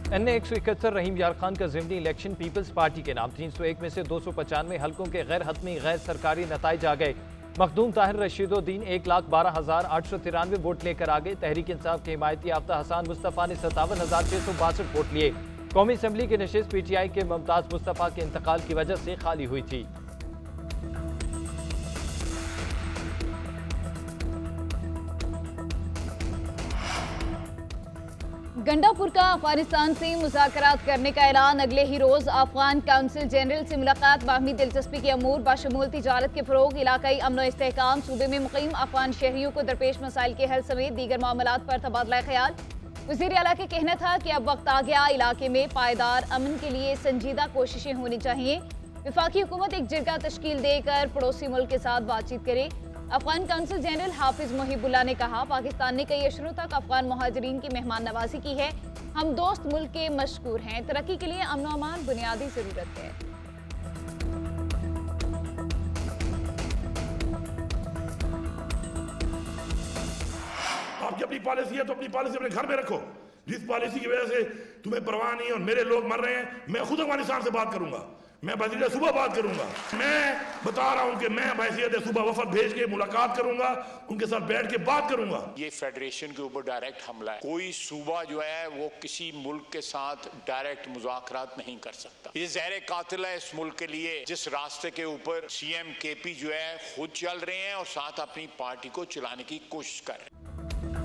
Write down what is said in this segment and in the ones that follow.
NA 171 रहीम यार खान का ज़िमनी election peoples party के नाम 301 में से 295 हल्कों के गैर हतमी गैर सरकारी नताइज आ गए। मखदूम ताहिर रशीदुद्दीन 1,12,893 वोट लेकर आ गए। तहरीक इंसाफ के हिमायती याफ्ता हसान मुस्तफ़ा ने 57,662 वोट लिए। कौमी असम्बली की नशिस्त PTI के मुमताज़ मुस्तफ़ा के इंतकाल की वजह से खाली हुई थी। गंडापुर का अफगानिस्तान से मुज़ाकरात करने का ऐलान। अगले ही रोज अफगान काउंसिल जनरल से मुलाकात। बाहमी दिलचस्पी के अमूर बाशमूल तिजारत के फरोग, इलाकाई अमन व इस्तेहकाम, सूबे में मुकीम अफगान शहरियों को दरपेश मसाइल के हल समेत दीगर मामलात पर तबादला ख्याल। वज़ीर आला का कहना था कि अब वक्त आ गया इलाके में पायदार अमन के लिए संजीदा कोशिशें होनी चाहिए। वफाकी हुकूमत एक जिरगा तश्कील देकर पड़ोसी मुल्क के साथ बातचीत करे। अफगान काउंसिल जनरल हाफिज मुहिबुल्लाह ने कहा, पाकिस्तान ने कई अशरों तक अफगान मुहाजिरीन की मेहमान नवाजी की है। हम दोस्त मुल्क के मशकूर हैं। तरक्की के लिए अमन अमान बुनियादी जरूरत है। आपकी अपनी पॉलिसी है तो अपनी पॉलिसी अपने घर में रखो। जिस पॉलिसी की वजह से तुम्हें परवाह नहीं है और मेरे लोग मर रहे हैं, मैं खुद अफगानिस्तान से बात करूंगा, मैं वज़ीर सुबह बात करूंगा। मैं बता रहा हूं कि मैं हैसियत सुबह वफद भेज के मुलाकात करूंगा, उनके साथ बैठ के बात करूंगा। ये फेडरेशन के ऊपर डायरेक्ट हमला है। कोई सूबा जो है वो किसी मुल्क के साथ डायरेक्ट मुज़ाकरात नहीं कर सकता। ये ज़हर कातिल है इस मुल्क के लिए, जिस रास्ते के ऊपर CM KP जो है खुद चल रहे हैं और साथ अपनी पार्टी को चलाने की कोशिश कर रहे हैं।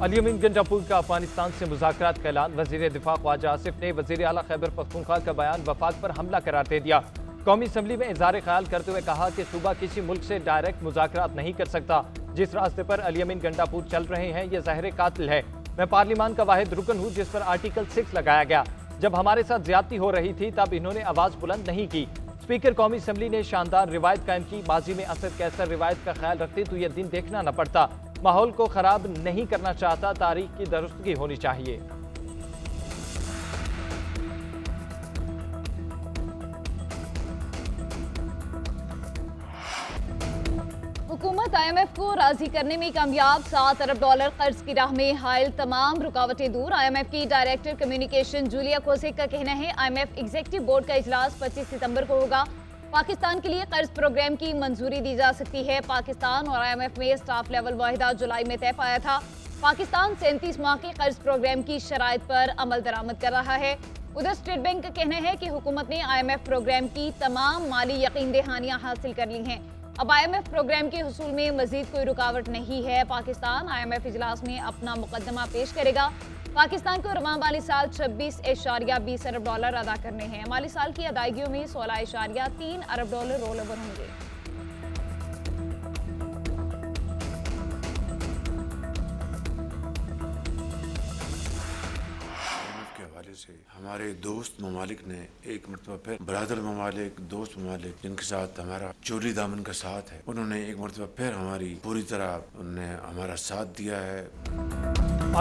अल-यमीन गंडापुर का अफगानिस्तान से मुज़ाकरात का ऐलान। वज़ीर दिफा ख्वाजा आसिफ ने वज़ीर आला खैबर पख्तूनख्वा का बयान वफाक पर हमला करार दे दिया। कौमी असम्बली में इज़हार ख्याल करते हुए कहा कि सूबा किसी मुल्क से डायरेक्ट मुज़ाकरात नहीं कर सकता। जिस रास्ते पर अल-यमीन गंडापुर चल रहे हैं ये ज़हर कातिल है। मैं पार्लियामान का वाहिद रुकन हूँ जिस पर आर्टिकल 6 लगाया गया। जब हमारे साथ ज्यादती हो रही थी तब इन्होंने आवाज़ बुलंद नहीं की। स्पीकर कौमी असम्बली ने शानदार रिवायत कायम की। माजी में असद कैसर रिवायत का ख्याल रखते तो यह दिन देखना न पड़ता। माहौल को खराब नहीं करना चाहता, तारीख की दुरुस्तगी होनी चाहिए। हुकूमत IMF को राजी करने में कामयाब। $7 अरब कर्ज की राह में हायल, तमाम रुकावटें दूर। IMF की डायरेक्टर कम्युनिकेशन जूलिया कोसेक का कहना है, IMF एग्जीक्यूटिव बोर्ड का इजलास 25 सितंबर को होगा। पाकिस्तान के लिए कर्ज प्रोग्राम की मंजूरी दी जा सकती है। पाकिस्तान और IMF में स्टाफ लेवल मुआहिदा जुलाई में तय पाया था। पाकिस्तान 37 माह के कर्ज प्रोग्राम की शराइत पर अमल दरामद कर रहा है। उधर स्टेट बैंक का कहना है कि हुकूमत ने IMF प्रोग्राम की तमाम माली यकीन दहानियां हासिल कर ली हैं। अब IMF प्रोग्राम के हुसूल में मजीद कोई रुकावट नहीं है। पाकिस्तान IMF इजलास में अपना मुकदमा पेश करेगा। पाकिस्तान को रवां माली साल 26.20 अरब डॉलर अदा करने हैं। माली साल की अदायगियों में 16.3 अरब डॉलर रोल ओवर होंगे। से हमारे दोस्त ममालिक ने एक मरतबा फिर बरादर ममालिक, दोस्त ममालिक जिनके साथ हमारा चोली दामन का साथ है, उन्होंने एक मरतबा फिर हमारी पूरी तरह उन्होंने हमारा साथ दिया है।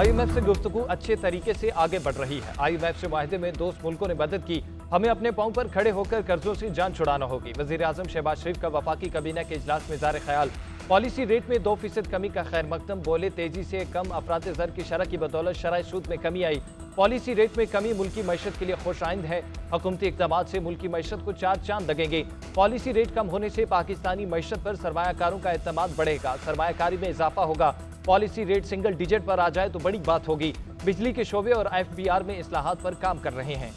IMF से गुफ्तगू अच्छे तरीके से आगे बढ़ रही है। IMF से माहिदे में दोस्त मुल्कों ने मदद की। हमें अपने पांव पर खड़े होकर कर्जों से जान छुड़ाना होगी। वज़ीर आज़म शहबाज शरीफ का वफाकी काबीना के इजलास में इज़हार ख्याल। पॉलिसी रेट में 2% कमी का खैर मकदम। बोले, तेजी से कम अफरात ज़र की शरह की बदौलत शरह सूद में कमी आई। पॉलिसी रेट में कमी मुल्की मईशत के लिए खुश आइंद है। हुकूमती इक़दामात से मुल्की मईशत को 4 चांद लगेंगे। पॉलिसी रेट कम होने से पाकिस्तानी मईशत पर सरमायाकारों का एतमाद बढ़ेगा, सरमायाकारी में इजाफा होगा। पॉलिसी रेट सिंगल डिजिट पर आ जाए तो बड़ी बात होगी। बिजली के शोबे और FBR में इस्लाहात पर काम कर रहे हैं।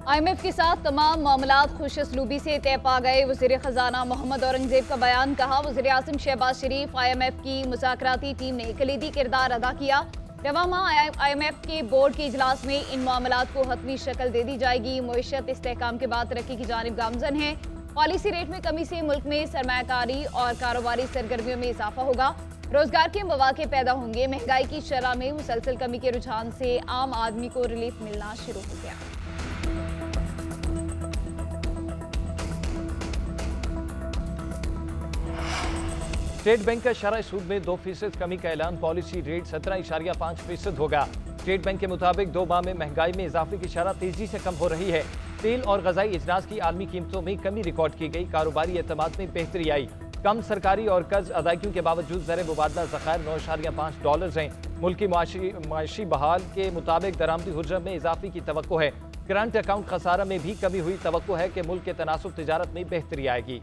IMF के साथ तमाम मामलात खुशअस्लूबी से तय पा गए। वज़ीर ख़जाना मोहम्मद औरंगज़ेब का बयान। कहा, वज़ीर आज़म शहबाज शरीफ IMF की मुज़ाकराती टीम ने कलीदी किरदार अदा किया। रवां माह IMF के बोर्ड के इजलास में इन मामलात को हतमी शक्ल दे दी जाएगी। मईशत इस्तेहकाम के बाद तरक्की की जानिब गामजन है। पॉलिसी रेट में कमी से मुल्क में सरमायाकारी और कारोबारी सरगर्मियों में इजाफा होगा। रोजगार के मौके पैदा होंगे। महंगाई की शरह में मुसलसल कमी के रुझान से आम आदमी को रिलीफ मिलना शुरू हो गया। स्टेट बैंक का शरह सूद में 2% कमी का ऐलान। पॉलिसी रेट 17.5% होगा। स्टेट बैंक के मुताबिक 2 माह में महंगाई में इजाफे की शरह तेजी से कम हो रही है। तेल और गजाई अजनास की आलमी कीमतों में कमी रिकॉर्ड की गई। कारोबारी एतमाद में बेहतरी आई। कम सरकारी और कर्ज अदायगियों के बावजूद ज़र मुबादला ज़खायर $9.5 हैं। मुल्की माशी बहाल के मुताबिक दरामदी हुर्रम में इजाफे की तवक्को है। करंट अकाउंट खसारा में भी कमी हुई। तवक्को है कि मुल्क के तनासुब तिजारत में बेहतरी आएगी।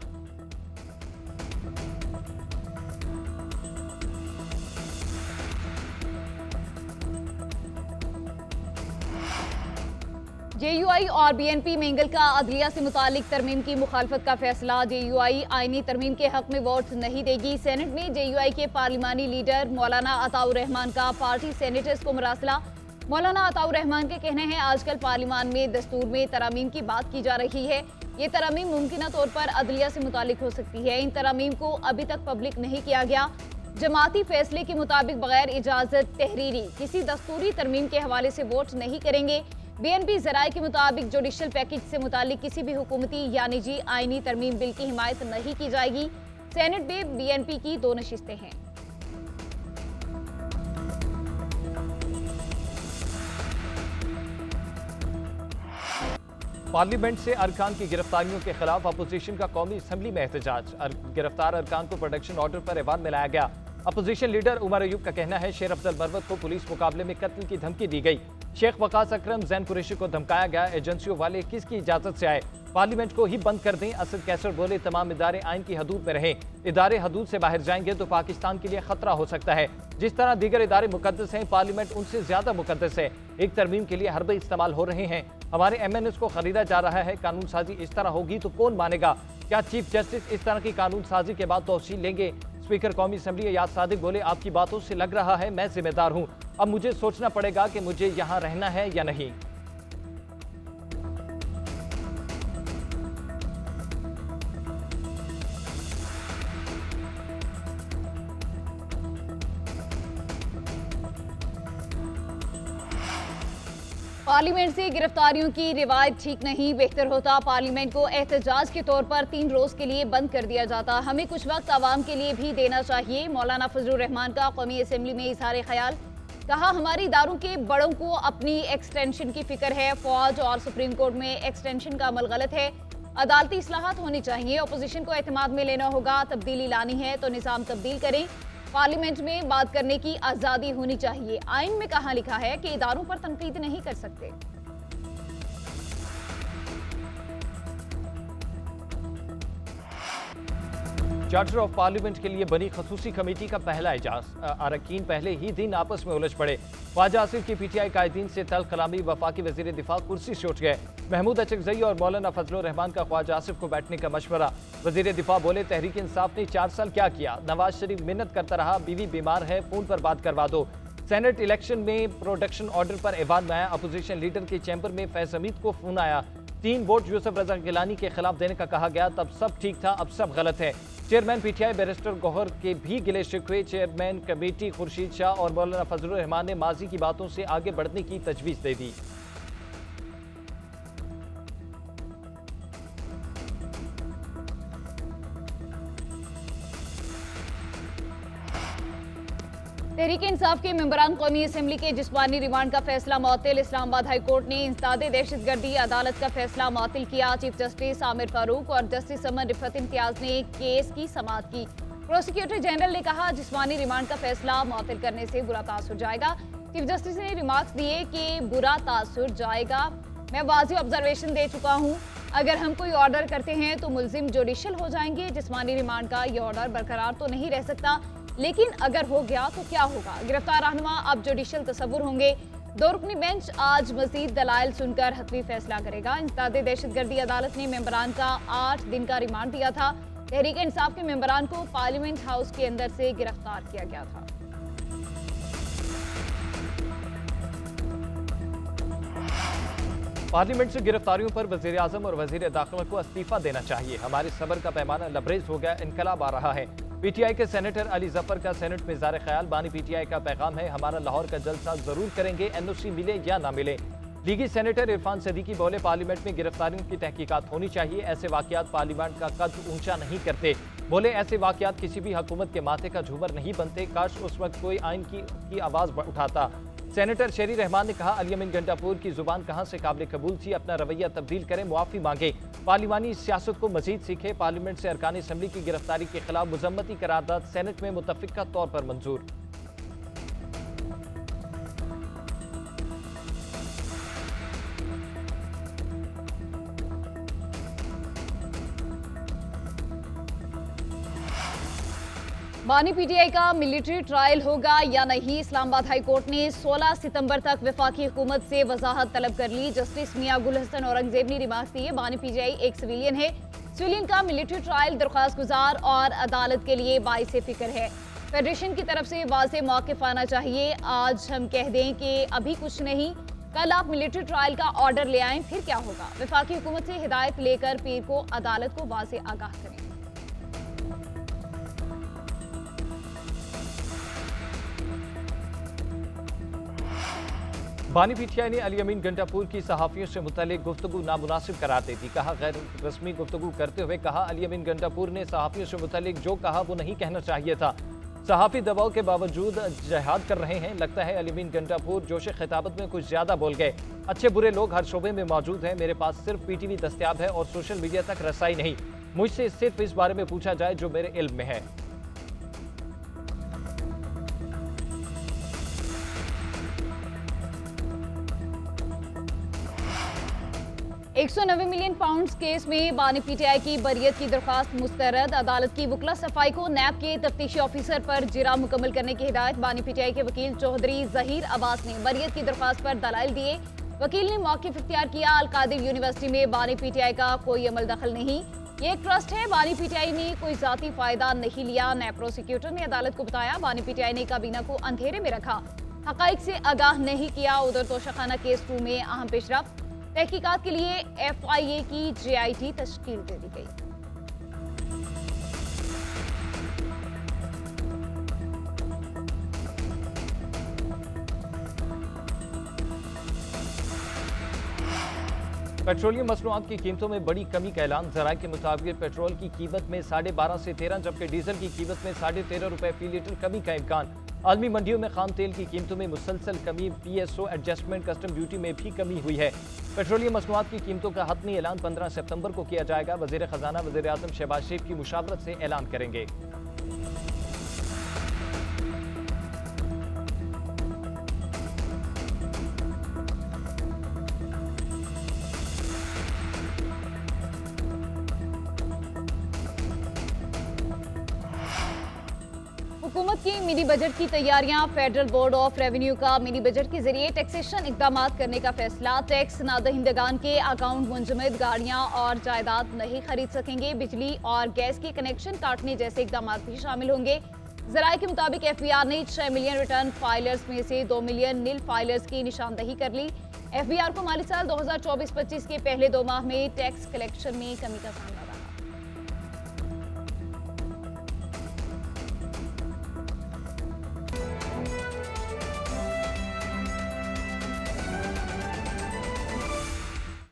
JUI और BNP मेंगल का अदलिया से मुतालिक तरमीम की मुखालफत का फैसला। JUI आईनी तरमीम के हक में वोट नहीं देगी। सेनेट में JUI के पार्लिमानी लीडर मौलाना अताउर रहमान का पार्टी सेनेटर्स को मरासला। मौलाना अताउर रहमान के कहने हैं आजकल पार्लिमान में दस्तूर में तरामीम की बात की जा रही है। ये तरामीम मुमकिन तौर पर अदलिया से मुतालिक हो सकती है। इन तरामीम को अभी तक पब्लिक नहीं किया गया। जमाती फैसले के मुताबिक बगैर इजाजत तहरीरी किसी दस्तूरी तरमीम के हवाले से वोट नहीं करेंगे। BNP जराये के मुताबिक जुडिशल पैकेज से मुतालिक किसी भी हुकूमती या निजी आईनी तरमीम बिल की हिमायत नहीं की जाएगी। सेनेट में BNP की 2 नशिस्तें हैं। पार्लियामेंट से अरकान की गिरफ्तारियों के खिलाफ अपोजिशन का कौमी असम्बली में एहतजाज। गिरफ्तार अरकान को प्रोटेक्शन ऑर्डर पर ऐवान में लाया गया। अपोजिशन लीडर उमर अयूब का कहना है शेर अफजल मरवत को पुलिस मुकाबले में कत्ल की धमकी दी गई। शेख वकास अकरम जैन कुरैशी को धमकाया गया। एजेंसियों वाले किसकी इजाजत से आए? पार्लियामेंट को ही बंद कर दें। असद कैसर बोले तमाम इदारे आइन की हदूद में रहें। इदारे हदूद से बाहर जाएंगे तो पाकिस्तान के लिए खतरा हो सकता है। जिस तरह दीगर इदारे मुकद्दस हैं, पार्लियामेंट उनसे ज्यादा मुकद्दस है। एक तरमीम के लिए हरबे इस्तेमाल हो रहे हैं। हमारे MNS को खरीदा जा रहा है। कानून साजी इस तरह होगी तो कौन मानेगा? क्या चीफ जस्टिस इस तरह की कानून साजी के बाद तौसील लेंगे? स्पीकर कौमी असम्बली अयाज सादिक बोले आपकी बातों से लग रहा है मैं जिम्मेदार हूं। अब मुझे सोचना पड़ेगा कि मुझे यहां रहना है या नहीं। पार्लियामेंट से गिरफ्तारियों की रिवायत ठीक नहीं। बेहतर होता पार्लियामेंट को एहतजाज के तौर पर 3 रोज के लिए बंद कर दिया जाता। हमें कुछ वक्त आवाम के लिए भी देना चाहिए। मौलाना फजलुर रहमान का कौमी असम्बली में इजहार ख्याल। कहा हमारे इदारों के बड़ों को अपनी एक्सटेंशन की फिक्र है। फौज और सुप्रीम कोर्ट में एक्सटेंशन का अमल गलत है। अदालती इस्लाहात होनी चाहिए। अपोजिशन को एतमाद में लेना होगा। तब्दीली लानी है तो निज़ाम तब्दील करें। पार्लियामेंट में बात करने की आज़ादी होनी चाहिए। आइन में कहाँ लिखा है कि इदारों पर तनकीद नहीं कर सकते? चार्टर ऑफ पार्लियामेंट के लिए बनी खसूसी कमेटी का पहला इजाज। अरकान पहले ही दिन आपस में उलझ पड़े। ख्वाजा आसिफ की PTI कायदीन से तल्ख कलामी। वफाकी वजीर दिफा कुर्सी से उठ गए। महमूद अचकजई और मौलाना फजलुर रहमान का ख्वाजा आसिफ को बैठने का मशवरा। वजीर दिफा बोले तहरीक इंसाफ ने 4 साल क्या किया? नवाज शरीफ मिन्नत करता रहा बीवी बीमार है फोन पर बात करवा दो। सेनेट इलेक्शन में प्रोटेक्शन ऑर्डर पर ऐवान में आया। अपोजिशन लीडर के चैम्बर में फैज हमीद को फोन आया। 3 वोट यूसुफ रजा गिलानी के खिलाफ देने का कहा गया। तब सब ठीक था, अब सब गलत है। चेयरमैन PTI बैरिस्टर गौहर के भी गिले शिकवे। चेयरमैन कमेटी खुर्शीद शाह और मौलाना फजलुर रहमान ने माजी की बातों से आगे बढ़ने की तजवीज़ दे दी। तहरीक इंसाफ के मेंबरान कौमी असम्बली के जिस्मानी रिमांड का फैसला मुअत्तल। इस्लामाबाद हाई कोर्ट ने इंसदाद दहशतगर्दी अदालत का फैसला मुअत्तल किया। चीफ जस्टिस आमिर फारूक और जस्टिस अमन रिफत इम्तियाज ने केस की समाअत की। प्रोसिक्यूटर जनरल ने कहा जिस्मानी रिमांड का फैसला मुअत्तल करने से बुरा तासुर जाएगा। चीफ जस्टिस ने रिमार्क्स दिए कि बुरा तासुर जाएगा। मैं वाज़ेह ऑब्जर्वेशन दे चुका हूँ। अगर हम कोई ऑर्डर करते हैं तो मुल्जिम जुडिशल हो जाएंगे। जिस्मानी रिमांड का ये ऑर्डर बरकरार तो नहीं रह सकता, लेकिन अगर हो गया तो क्या होगा? गिरफ्तार रहनुमा अब जुडिशल तसव्वुर होंगे। 2 रुकनी बेंच आज मजीद दलाइल सुनकर हतमी फैसला करेगा। इंसदाद दहशतगर्दी अदालत ने मेंबरान का 8 दिन का रिमांड दिया था। तहरीक इंसाफ के मेंबरान को पार्लियामेंट हाउस के अंदर से गिरफ्तार किया गया था। पार्लियामेंट से गिरफ्तारियों पर वजीर आजम और वजीर दाखिला को इस्तीफा देना चाहिए। हमारे सब्र का पैमाना लबरेज हो गया, इनकलाब आ रहा है। PTI के सेनेटर अली जफर का सेनेट में इज़हार ख्याल। बानी PTI का पैगाम है हमारा लाहौर का जलसा जरूर करेंगे, NOC मिले या ना मिले। लीगी सेनेटर इरफान सदीकी बोले पार्लियामेंट में गिरफ्तारियों की तहकीकात होनी चाहिए। ऐसे वाकयात पार्लियामेंट का कद ऊंचा नहीं करते। बोले ऐसे वाकयात किसी भी हुकूमत के माथे का झूमर नहीं बनते। काश उस वक्त कोई आइन की आवाज़ उठाता। सेनेटर शेरी रहमान ने कहा, अली अमीन गंडापुर की जुबान कहां से काबिल कबूल थी, अपना रवैया तब्दील करें, मुआफी मांगे, पार्लिमानी सियासत को मजीद सीखे। पार्लियामेंट से अरकान असम्बली की गिरफ्तारी के खिलाफ मुजम्मती करारदाद सेनेट में मुतफिका तौर पर मंजूर। बानी पीटीआई का मिलिट्री ट्रायल होगा या नहीं, इस्लामाबाद हाई कोर्ट ने 16 सितंबर तक वफाकी हुकूमत से वजाहत तलब कर ली। जस्टिस मियां गुल हसन औरंगजेब ने रिमार्क दिए, बानी पीटीआई एक सिविलियन है, सिविलियन का मिलिट्री ट्रायल दरख्वास्त गुजार और अदालत के लिए बाइस फिक्र है। फेडरेशन की तरफ से वाज़ेह मौक़िफ़ आना चाहिए। आज हम कह दें कि अभी कुछ नहीं, कल आप मिलिट्री ट्रायल का ऑर्डर ले आएं, फिर क्या होगा। वफाकी हुकूमत से हिदायत लेकर पीर को अदालत को वाज़ेह आगाह करें। बानी पीटीआई ने अली अमीन गंडापुर की सहाफ़ियों से मुतल्लिक़ गुफ्तगू नामुनासिब करार दे दी। कहा, गैर रस्मी गुफ्तगू करते हुए कहा, अली अमीन गंडापुर ने सहाफ़ियों से मुतल्लिक़ जो कहा वो नहीं कहना चाहिए था। सहाफ़ी दबाव के बावजूद जिहाद कर रहे हैं। लगता है अली अमीन गंडापुर जोश खिताबत में कुछ ज़्यादा बोल गए। अच्छे बुरे लोग हर शोबे में मौजूद हैं। मेरे पास सिर्फ पीटीवी दस्तियाब है और सोशल मीडिया तक रसाई नहीं। मुझसे सिर्फ इस बारे में पूछा जाए जो मेरे इल्म में है। 190 मिलियन पाउंड केस में बानी पीटीआई की बरियत की दरख्वास्त मुस्तरद। अदालत की वकला सफाई को नैब के तफ्तीशी ऑफिसर पर जिरा मुकम्मल करने की हिदायत। बानी पीटीआई के वकील चौधरी जहीर अब्बास ने बरियत की दरख्वास्त पर दलाइल दिए। वकील ने मौक़िफ़ इख्तियार किया, अल-कादिर यूनिवर्सिटी में बानी पीटीआई का कोई अमल दखल नहीं, ये एक ट्रस्ट है। बानी पीटीआई ने कोई जाती फायदा नहीं लिया। नैब प्रोसिक्यूटर ने अदालत को बताया, बानी पीटीआई ने काबीना को अंधेरे में रखा, हक़ाइक़ से आगाह नहीं किया। उधर तोशाखाना केस 2 में अहम पेशरफ्त, तहकीकात के लिए FIA की JIT तश्कील दे दी गई। पेट्रोलियम मसनूआत की कीमतों में बड़ी कमी का ऐलान। ज़राए के मुताबिक पेट्रोल की कीमत में 12.5 से 13, जबकि डीजल की कीमत में 13.5 रुपए फी लीटर कमी का इम्कान। आलमी मंडियों में खाम तेल की कीमतों में मुसलसल कमी। PSO एडजस्टमेंट, कस्टम ड्यूटी में भी कमी हुई है। पेट्रोलियम मसनूआत की कीमतों का हतमी ऐलान 15 सितंबर को किया जाएगा। वज़ीर ख़जाना वज़ीर आज़म शहबाज शरीफ की मुशावरत से ऐलान करेंगे। हुकूमत की मिनी बजट की तैयारियां। फेडरल बोर्ड ऑफ रेवेन्यू का मिनी बजट के जरिए टैक्सेशन इकदाम करने का फैसला। टैक्स नादहिंदगान के अकाउंट मुंजमद गाड़ियां और जायदाद नहीं खरीद सकेंगे। बिजली और गैस के कनेक्शन काटने जैसे इकदाम भी शामिल होंगे। ज़राए के मुताबिक FBR ने 6 मिलियन रिटर्न फाइलर्स में से 2 मिलियन नील फाइलर्स की निशानदही कर ली। FBR को माली साल 2024-25 के पहले 2 माह में टैक्स कलेक्शन में कमी का सामना